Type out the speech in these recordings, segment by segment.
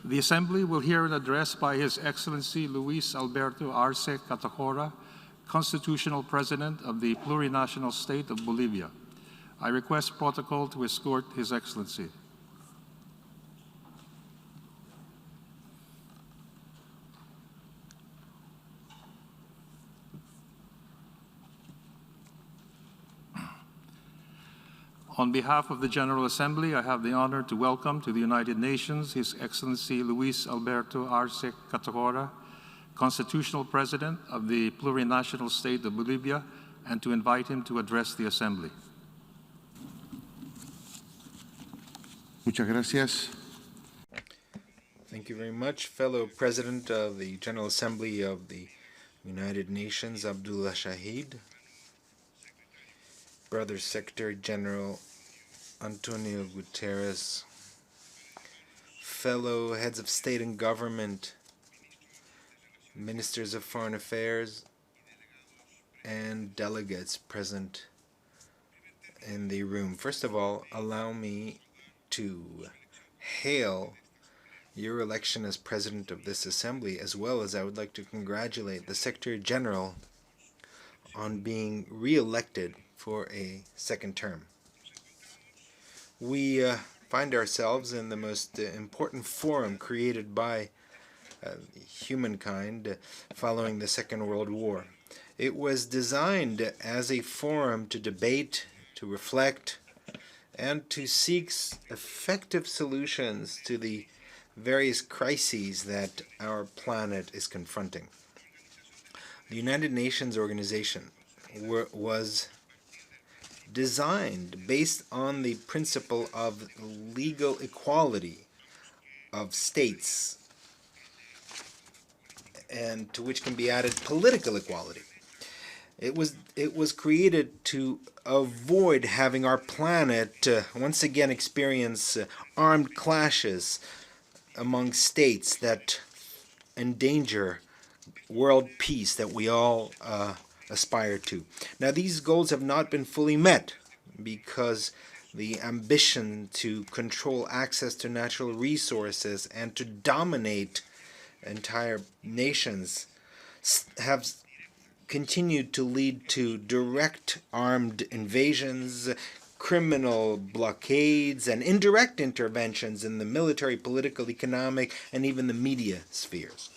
The Assembly will hear an address by His Excellency Luis Alberto Arce Catacora, Constitutional President of the Plurinational State of Bolivia. I request protocol to escort His Excellency. On behalf of the General Assembly, I have the honor to welcome to the United Nations His Excellency Luis Alberto Arce Catacora, Constitutional President of the Plurinational State of Bolivia, and to invite him to address the Assembly. Muchas gracias. Thank you very much, fellow President of the General Assembly of the United Nations, Abdullah Shahid, Brother Secretary General Antonio Guterres, fellow heads of state and government, ministers of foreign affairs, and delegates present in the room. First of all, allow me to hail your election as President of this Assembly, as well as I would like to congratulate the Secretary General on being re-elected for a second term. We find ourselves in the most important forum created by humankind following the Second World War. It was designed as a forum to debate, to reflect, and to seek effective solutions to the various crises that our planet is confronting. The United Nations organization was designed based on the principle of legal equality of states, and to which can be added political equality. It was created to avoid having our planet once again experience armed clashes among states that endanger world peace that we all aspire to. Now, these goals have not been fully met because the ambition to control access to natural resources and to dominate entire nations have continued to lead to direct armed invasions, criminal blockades, and indirect interventions in the military, political, economic, and even the media spheres.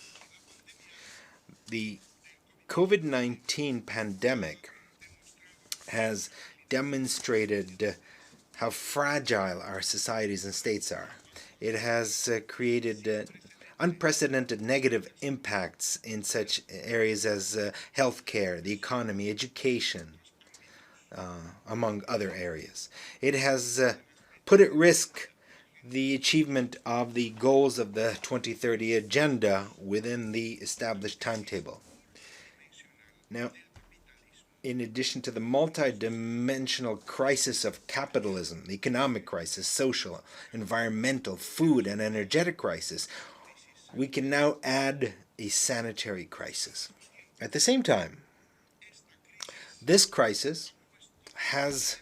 The COVID-19 pandemic has demonstrated how fragile our societies and states are. It has created unprecedented negative impacts in such areas as healthcare, the economy, education, among other areas. It has put at risk the achievement of the goals of the 2030 Agenda within the established timetable. Now, in addition to the multidimensional crisis of capitalism, the economic crisis, social, environmental, food, and energetic crisis, we can now add a sanitary crisis. At the same time, this crisis has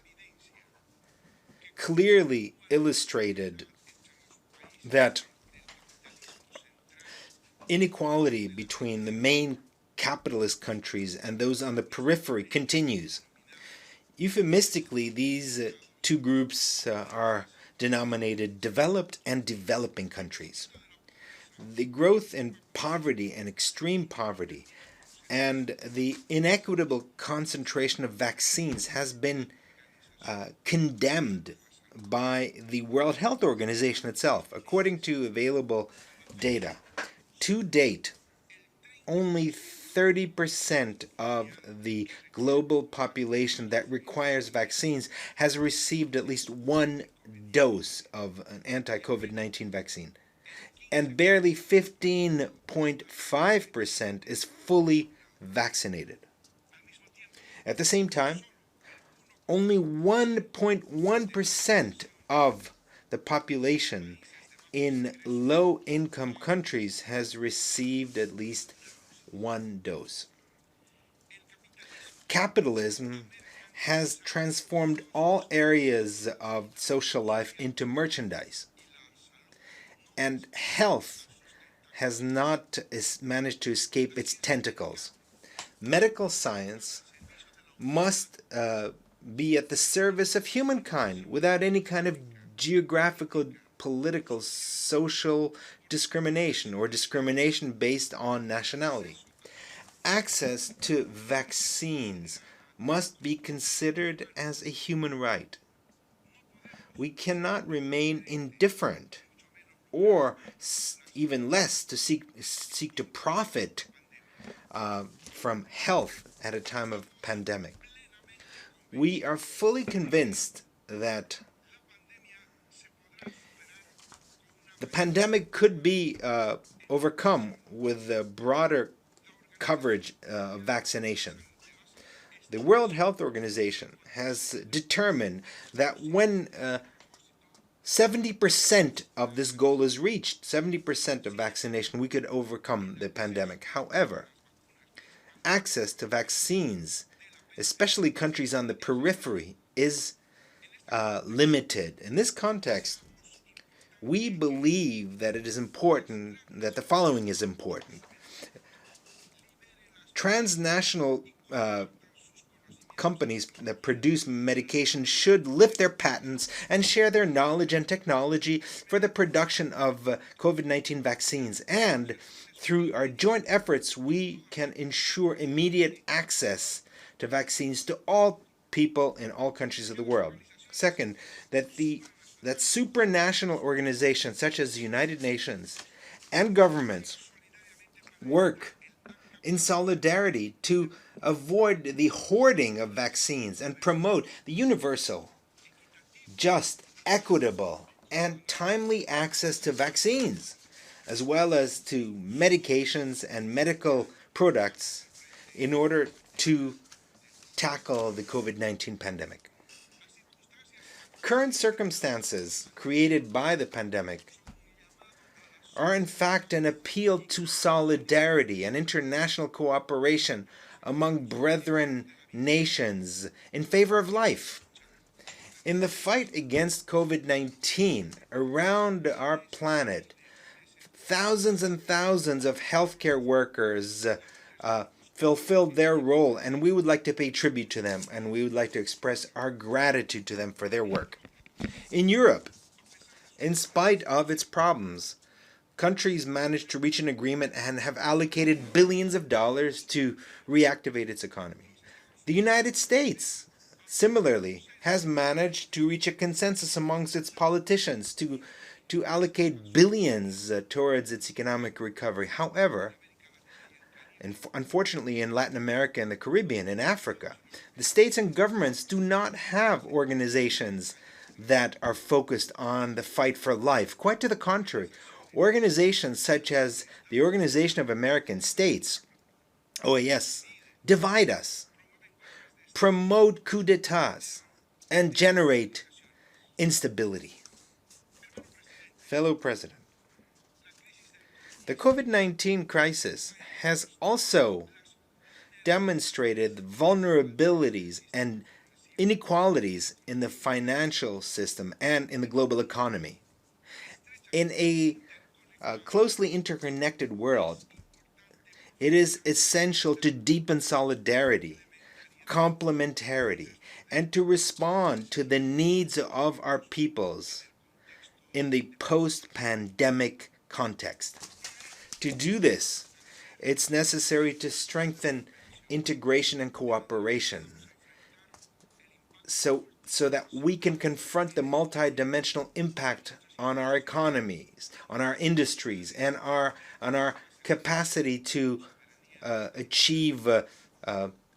clearly illustrated that inequality between the main capitalist countries and those on the periphery continues. Euphemistically, these two groups are denominated developed and developing countries. The growth in poverty and extreme poverty and the inequitable concentration of vaccines has been condemned by the World Health Organization itself. According to available data, to date, only 30% of the global population that requires vaccines has received at least one dose of an anti-COVID-19 vaccine. And barely 15.5% is fully vaccinated. At the same time, only 1.1% of the population in low-income countries has received at least one dose. Capitalism has transformed all areas of social life into merchandise. and health has not managed to escape its tentacles. Medical science must be at the service of humankind without any kind of geographical, political, social discrimination or discrimination based on nationality. Access to vaccines must be considered as a human right. We cannot remain indifferent or even less to seek to profit from health at a time of pandemic. We are fully convinced that the pandemic could be overcome with the broader coverage of vaccination. The World Health Organization has determined that when 70% of this goal is reached, 70% of vaccination, we could overcome the pandemic. However, access to vaccines, especially countries on the periphery, is limited. In this context, we believe that it is important, that the following is important. Transnational companies that produce medication should lift their patents and share their knowledge and technology for the production of COVID-19 vaccines. And through our joint efforts, we can ensure immediate access to vaccines to all people in all countries of the world. Second, that supranational organizations such as the United Nations and governments work in solidarity to avoid the hoarding of vaccines and promote the universal, just, equitable, and timely access to vaccines, as well as to medications and medical products in order to tackle the COVID-19 pandemic. Current circumstances created by the pandemic are in fact an appeal to solidarity and international cooperation among brethren nations in favor of life. In the fight against COVID-19 around our planet, thousands and thousands of healthcare workers fulfilled their role, and we would like to pay tribute to them, and we would like to express our gratitude to them for their work. In Europe, in spite of its problems, countries managed to reach an agreement and have allocated billions of dollars to reactivate its economy. The United States, similarly, has managed to reach a consensus amongst its politicians to allocate billions towards its economic recovery. However, unfortunately, in Latin America and the Caribbean and Africa, the states and governments do not have organizations that are focused on the fight for life. Quite to the contrary, organizations such as the Organization of American States, OAS, divide us, promote coups d'etats, and generate instability. Fellow President, the COVID-19 crisis has also demonstrated vulnerabilities and inequalities in the financial system and in the global economy. In a closely interconnected world, it is essential to deepen solidarity, complementarity, and to respond to the needs of our peoples in the post-pandemic context. To do this, it's necessary to strengthen integration and cooperation so that we can confront the multidimensional impact on our economies, on our industries, and on our capacity to achieve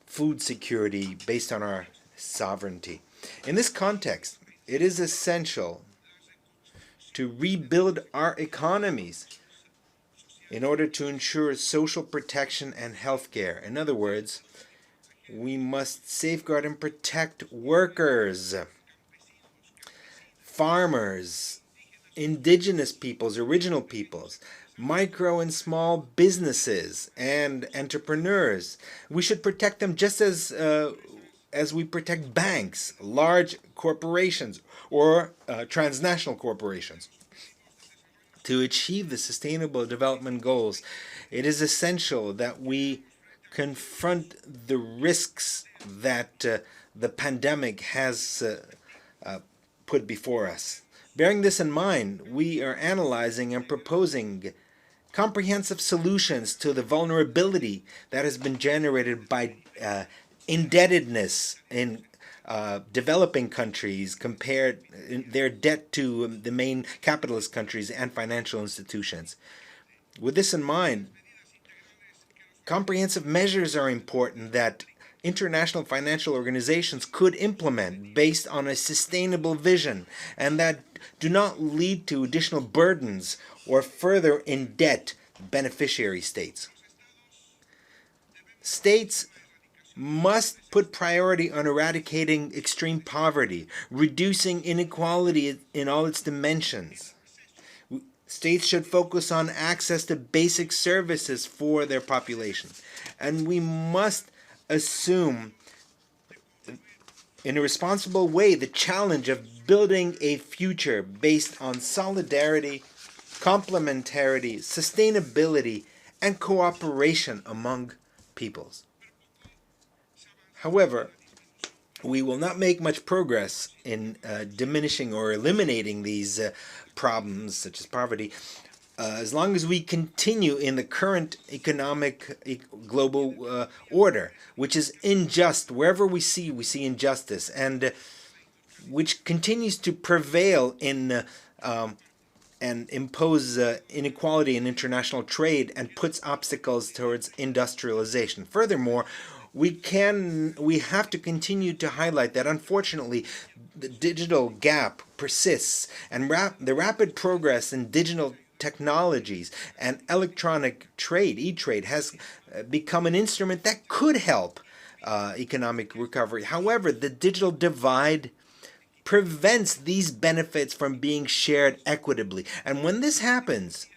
food security based on our sovereignty. In this context, it is essential to rebuild our economies in order to ensure social protection and health care. In other words, we must safeguard and protect workers, farmers, indigenous peoples, original peoples, micro and small businesses, and entrepreneurs. We should protect them just as we protect banks, large corporations, or transnational corporations. to achieve the Sustainable Development Goals, it is essential that we confront the risks that the pandemic has put before us. Bearing this in mind, we are analyzing and proposing comprehensive solutions to the vulnerability that has been generated by indebtedness in developing countries compared their debt to the main capitalist countries and financial institutions. With this in mind, comprehensive measures are important that international financial organizations could implement based on a sustainable vision and that do not lead to additional burdens or further indebt beneficiary states. States must put priority on eradicating extreme poverty, reducing inequality in all its dimensions. States should focus on access to basic services for their population. And we must assume in a responsible way the challenge of building a future based on solidarity, complementarity, sustainability, and cooperation among peoples. However, we will not make much progress in diminishing or eliminating these problems, such as poverty, as long as we continue in the current economic global order, which is unjust. Wherever we see injustice, and which continues to prevail in and impose inequality in international trade and puts obstacles towards industrialization. Furthermore, we have to continue to highlight that unfortunately the digital gap persists, and the rapid progress in digital technologies and electronic trade, e-trade, has become an instrument that could help economic recovery. However, the digital divide prevents these benefits from being shared equitably. And when this happens,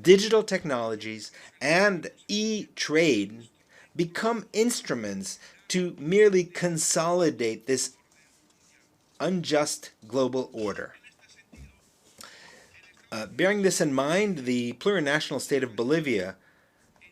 digital technologies and e-trade become instruments to merely consolidate this unjust global order. Bearing this in mind, the plurinational state of Bolivia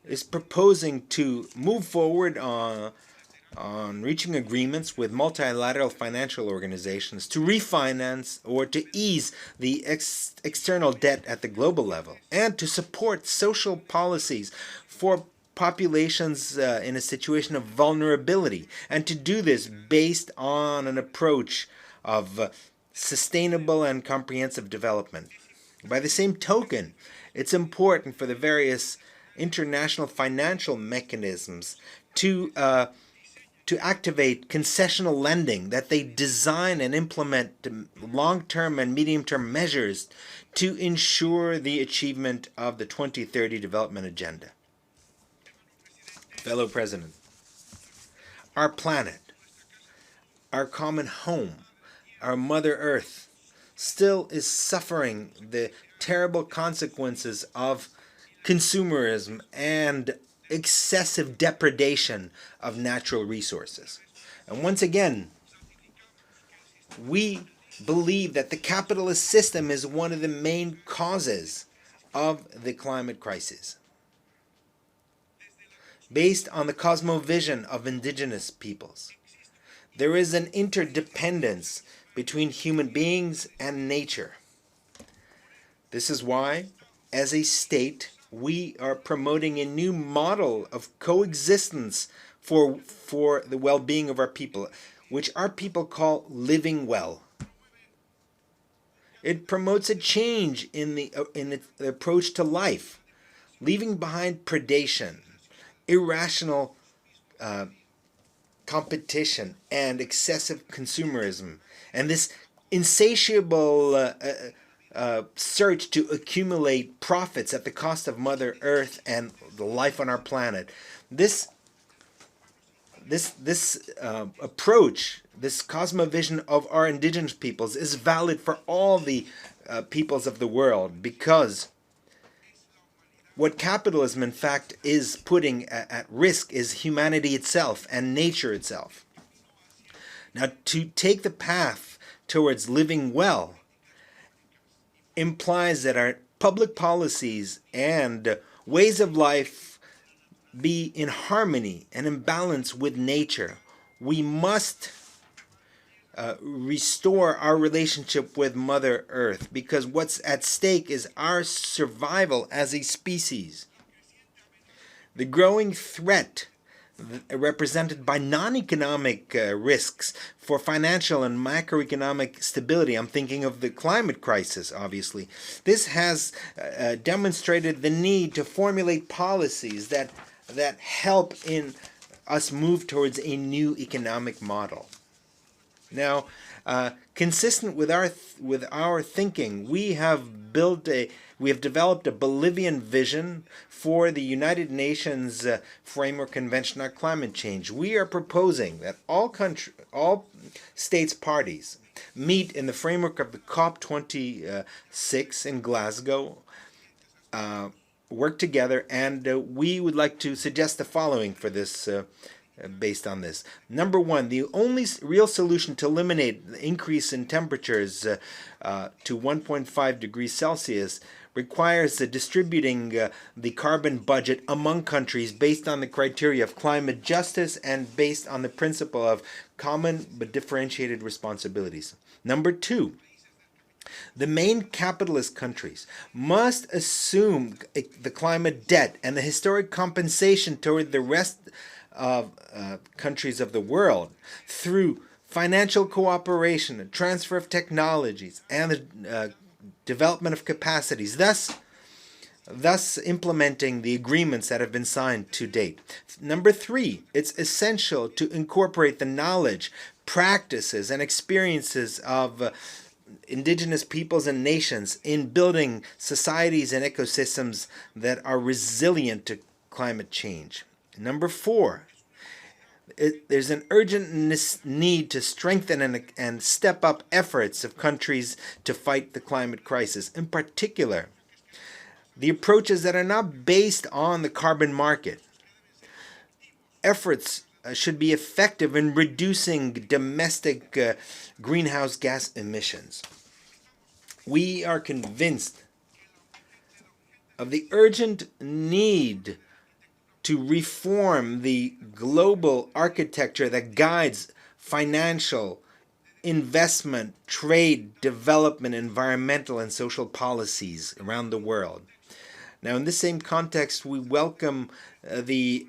is proposing to move forward on reaching agreements with multilateral financial organizations to refinance or to ease the external debt at the global level, and to support social policies for populations in a situation of vulnerability, and to do this based on an approach of sustainable and comprehensive development. By the same token, it's important for the various international financial mechanisms to activate concessional lending, that they design and implement long-term and medium-term measures to ensure the achievement of the 2030 Development Agenda. Fellow President, our planet, our common home, our Mother Earth, still is suffering the terrible consequences of consumerism and excessive depredation of natural resources. And once again, we believe that the capitalist system is one of the main causes of the climate crisis. Based on the cosmovision of indigenous peoples, there is an interdependence between human beings and nature. This is why, as a state, we are promoting a new model of coexistence for the well-being of our people, which our people call living well. It promotes a change in the approach to life, leaving behind predation, irrational competition, and excessive consumerism, and this insatiable search to accumulate profits at the cost of Mother Earth and the life on our planet. This approach, this cosmovision of our indigenous peoples, is valid for all the peoples of the world, because what capitalism, in fact, is putting at risk is humanity itself and nature itself. Now, to take the path towards living well implies that our public policies and ways of life be in harmony and in balance with nature, we must restore our relationship with Mother Earth, because what's at stake is our survival as a species. The growing threat represented by non-economic risks for financial and macroeconomic stability. I'm thinking of the climate crisis, obviously. This has demonstrated the need to formulate policies that help in us move towards a new economic model. Now, consistent with our thinking, we have developed a Bolivian vision for the United Nations Framework Convention on Climate Change. We are proposing that all states parties meet in the framework of the COP26 in Glasgow, work together, and we would like to suggest the following for this. Based on this. Number one, the only real solution to eliminate the increase in temperatures to 1.5 degrees Celsius requires distributing the carbon budget among countries based on the criteria of climate justice and based on the principle of common but differentiated responsibilities. Number two, the main capitalist countries must assume the climate debt and the historic compensation toward the rest of countries of the world through financial cooperation, transfer of technologies, and the development of capacities, thus implementing the agreements that have been signed to date. Number three, it's essential to incorporate the knowledge, practices, and experiences of indigenous peoples and nations in building societies and ecosystems that are resilient to climate change. Number four, there's an urgent need to strengthen and step up efforts of countries to fight the climate crisis. In particular, the approaches that are not based on the carbon market. Efforts should be effective in reducing domestic greenhouse gas emissions. We are convinced of the urgent need to reform the global architecture that guides financial, investment, trade, development, environmental, and social policies around the world. Now, in this same context, we welcome the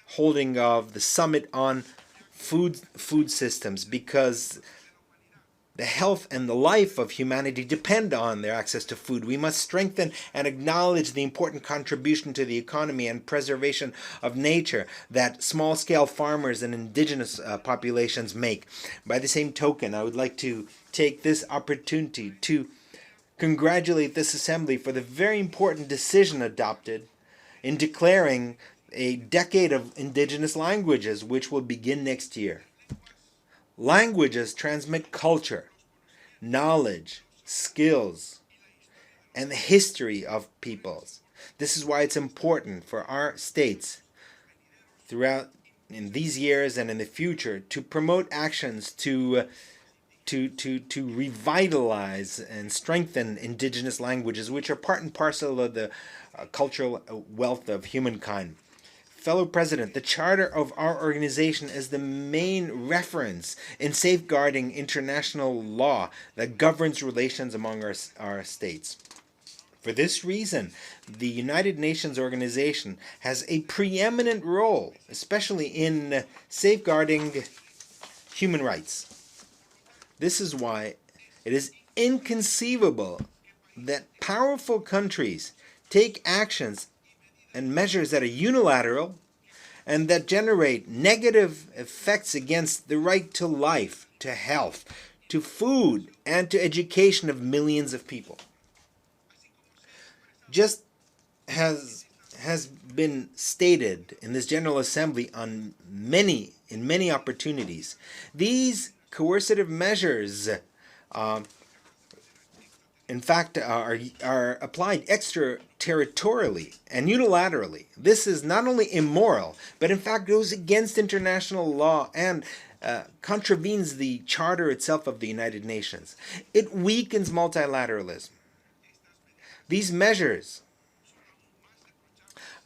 holding of the summit on food systems, because the health and the life of humanity depend on their access to food. We must strengthen and acknowledge the important contribution to the economy and preservation of nature that small-scale farmers and indigenous populations make. By the same token, I would like to take this opportunity to congratulate this Assembly for the very important decision adopted in declaring a decade of indigenous languages, which will begin next year. Languages transmit culture, knowledge, skills, and the history of peoples. This is why it's important for our states throughout in these years and in the future to promote actions to revitalize and strengthen indigenous languages, which are part and parcel of the cultural wealth of humankind. Fellow President, the charter of our organization is the main reference in safeguarding international law that governs relations among our states. For this reason, the United Nations organization has a preeminent role, especially in safeguarding human rights. This is why it is inconceivable that powerful countries take actions and measures that are unilateral and that generate negative effects against the right to life, to health, to food, and to education of millions of people. Just has been stated in this General Assembly in many opportunities, these coercive measures in fact, are applied extraterritorially and unilaterally. This is not only immoral, but in fact goes against international law and contravenes the charter itself of the United Nations. It weakens multilateralism. These measures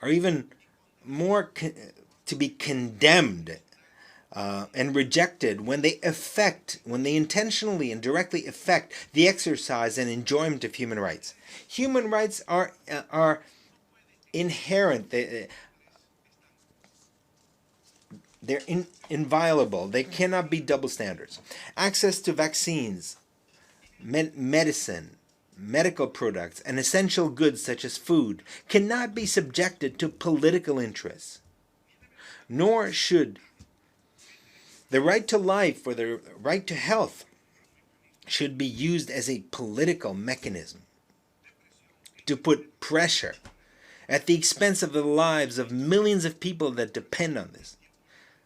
are even more to be condemned and rejected when they intentionally and directly affect the exercise and enjoyment of human rights. Human rights are inherent. They're inviolable. They cannot be double standards. Access to vaccines, medicine, medical products, and essential goods such as food cannot be subjected to political interests. Nor should the right to life or the right to health should be used as a political mechanism to put pressure at the expense of the lives of millions of people that depend on this,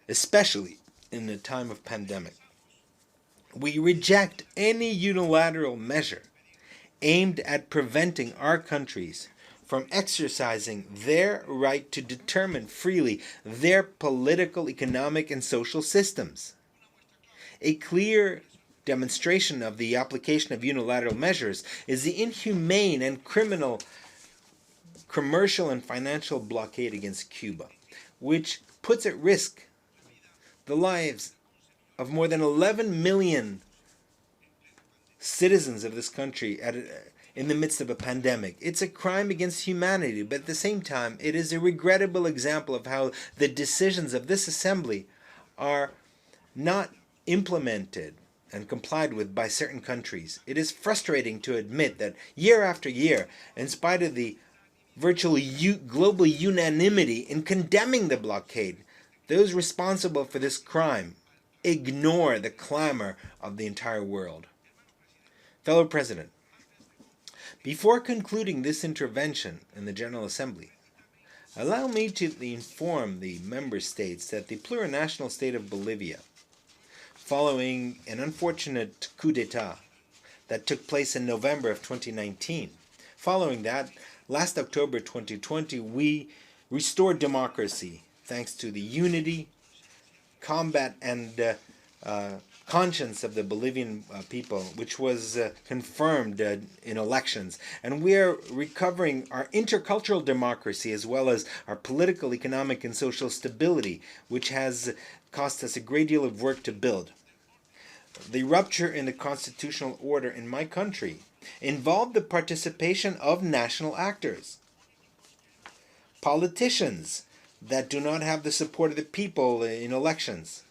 especially in the time of pandemic. We reject any unilateral measure aimed at preventing our countries from exercising their right to determine freely their political, economic, and social systems. A clear demonstration of the application of unilateral measures is the inhumane and criminal commercial and financial blockade against Cuba, which puts at risk the lives of more than 11 million citizens of this country in the midst of a pandemic. It's a crime against humanity, but at the same time, it is a regrettable example of how the decisions of this assembly are not implemented and complied with by certain countries. It is frustrating to admit that year after year, in spite of the virtually global unanimity in condemning the blockade, those responsible for this crime ignore the clamor of the entire world. Fellow President, before concluding this intervention in the General Assembly, allow me to inform the member states that the plurinational state of Bolivia, following an unfortunate coup d'etat that took place in November of 2019, following that, last October 2020, we restored democracy thanks to the unity, combat, and conscience of the Bolivian people, which was confirmed in elections. And we are recovering our intercultural democracy as well as our political, economic, and social stability, which has cost us a great deal of work to build. The rupture in the constitutional order in my country involved the participation of national actors, politicians that do not have the support of the people in elections,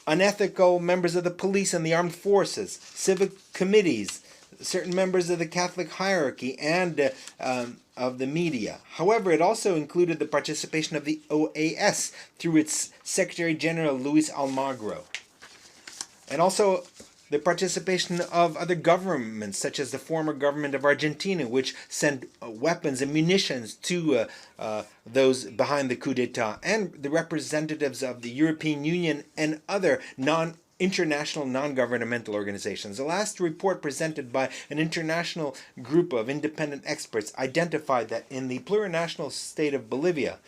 unethical members of the police and the armed forces, civic committees, certain members of the Catholic hierarchy, and of the media. However, it also included the participation of the OAS through its Secretary General Luis Almagro, and also the participation of other governments, such as the former government of Argentina, which sent weapons and munitions to those behind the coup d'etat, and the representatives of the European Union and other international non-governmental organizations. The last report presented by an international group of independent experts identified that in the plurinational state of Bolivia,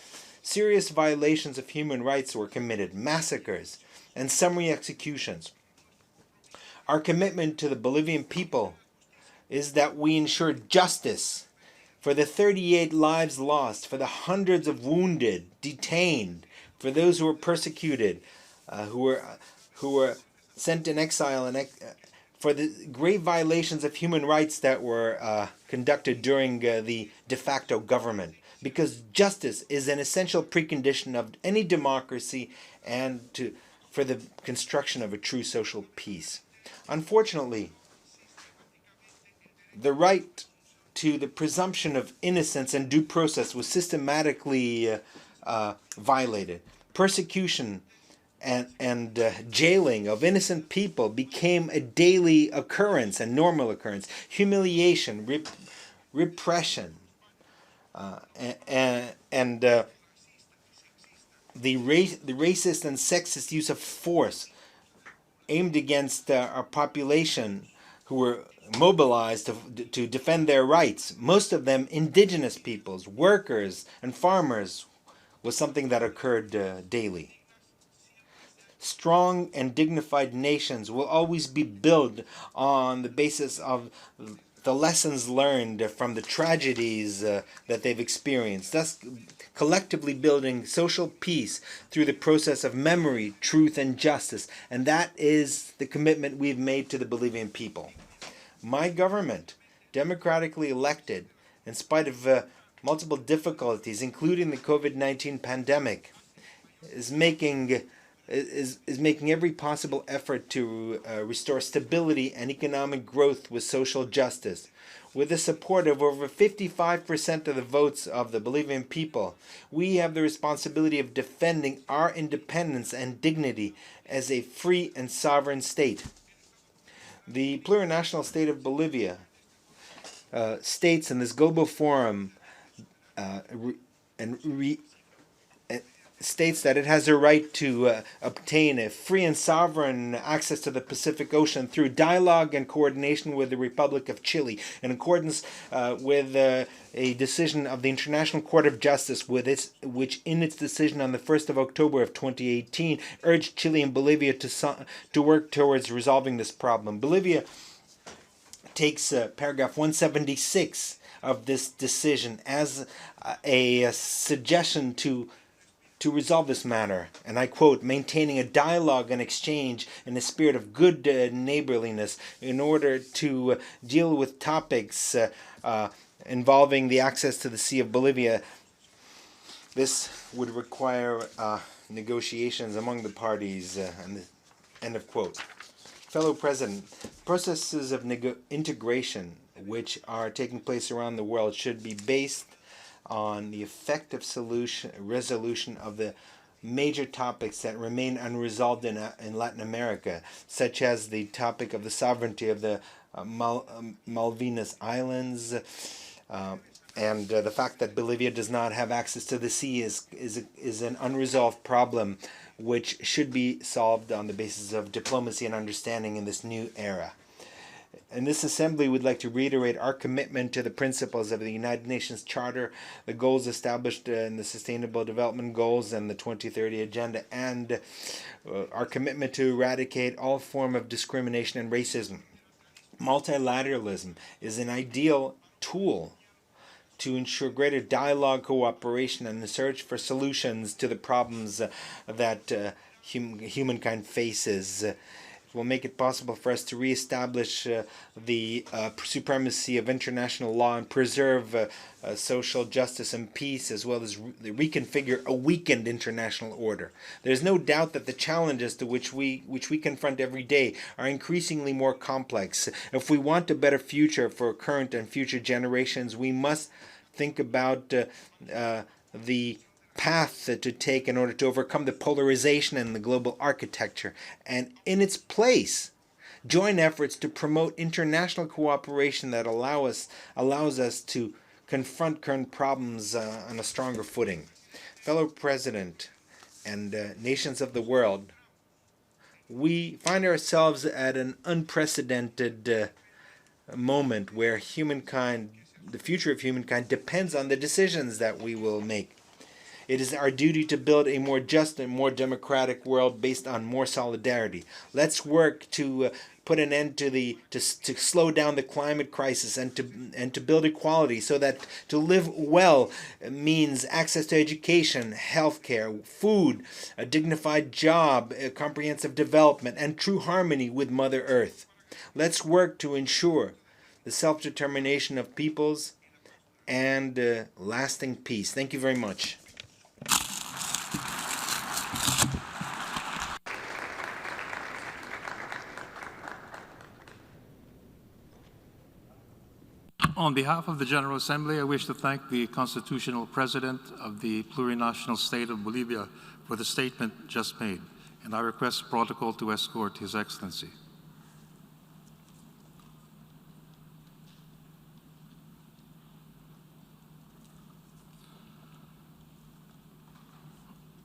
serious violations of human rights were committed, massacres, and summary executions. Our commitment to the Bolivian people is that we ensure justice for the 38 lives lost, for the hundreds of wounded, detained, for those who were persecuted, who were sent in exile, and for the grave violations of human rights that were conducted during the de facto government. Because justice is an essential precondition of any democracy and for the construction of a true social peace. Unfortunately, the right to the presumption of innocence and due process was systematically violated. Persecution and jailing of innocent people became a daily occurrence and normal occurrence. Humiliation, repression, and the racist and sexist use of force aimed against our population who were mobilized to defend their rights, most of them indigenous peoples, workers, and farmers, was something that occurred daily. Strong and dignified nations will always be built on the basis of the lessons learned from the tragedies that they've experienced, thus collectively building social peace through the process of memory, truth, and justice. And that is the commitment we've made to the Bolivian people. My government, democratically elected, in spite of multiple difficulties, including the COVID-19 pandemic, is making every possible effort to restore stability and economic growth with social justice. With the support of over 55% of the votes of the Bolivian people, we have the responsibility of defending our independence and dignity as a free and sovereign state. The Plurinational State of Bolivia states in this global forum states that it has a right to obtain a free and sovereign access to the Pacific Ocean through dialogue and coordination with the Republic of Chile, in accordance with a decision of the International Court of Justice, which in its decision on the 1st of October of 2018 urged Chile and Bolivia to work towards resolving this problem. Bolivia takes paragraph 176 of this decision as a suggestion to resolve this matter, and I quote, maintaining a dialogue and exchange in a spirit of good neighborliness in order to deal with topics involving the access to the Sea of Bolivia. This would require negotiations among the parties, end of quote. Fellow President, processes of integration which are taking place around the world should be based on the effective resolution of the major topics that remain unresolved in Latin America, such as the topic of the sovereignty of the Malvinas Islands, and the fact that Bolivia does not have access to the sea is an unresolved problem which should be solved on the basis of diplomacy and understanding in this new era. In this assembly, we'd like to reiterate our commitment to the principles of the United Nations Charter, the goals established in the Sustainable Development Goals and the 2030 Agenda, and our commitment to eradicate all form of discrimination and racism. Multilateralism is an ideal tool to ensure greater dialogue, cooperation, and the search for solutions to the problems that humankind faces. Will make it possible for us to reestablish the supremacy of international law and preserve social justice and peace, as well as reconfigure a weakened international order. There's no doubt that the challenges to which we confront every day are increasingly more complex. If we want a better future for current and future generations, we must think about the path to take in order to overcome the polarization in the global architecture, and in its place join efforts to promote international cooperation that allows us to confront current problems on a stronger footing. Fellow President and nations of the world, we find ourselves at an unprecedented moment where the future of humankind depends on the decisions that we will make. It is our duty to build a more just and more democratic world based on more solidarity. Let's work to put an end to slow down the climate crisis and to build equality, so that to live well means access to education, healthcare, food, a dignified job, a comprehensive development, and true harmony with Mother Earth. Let's work to ensure the self-determination of peoples and lasting peace. Thank you very much. On behalf of the General Assembly, I wish to thank the Constitutional President of the Plurinational State of Bolivia for the statement just made, and I request protocol to escort His Excellency.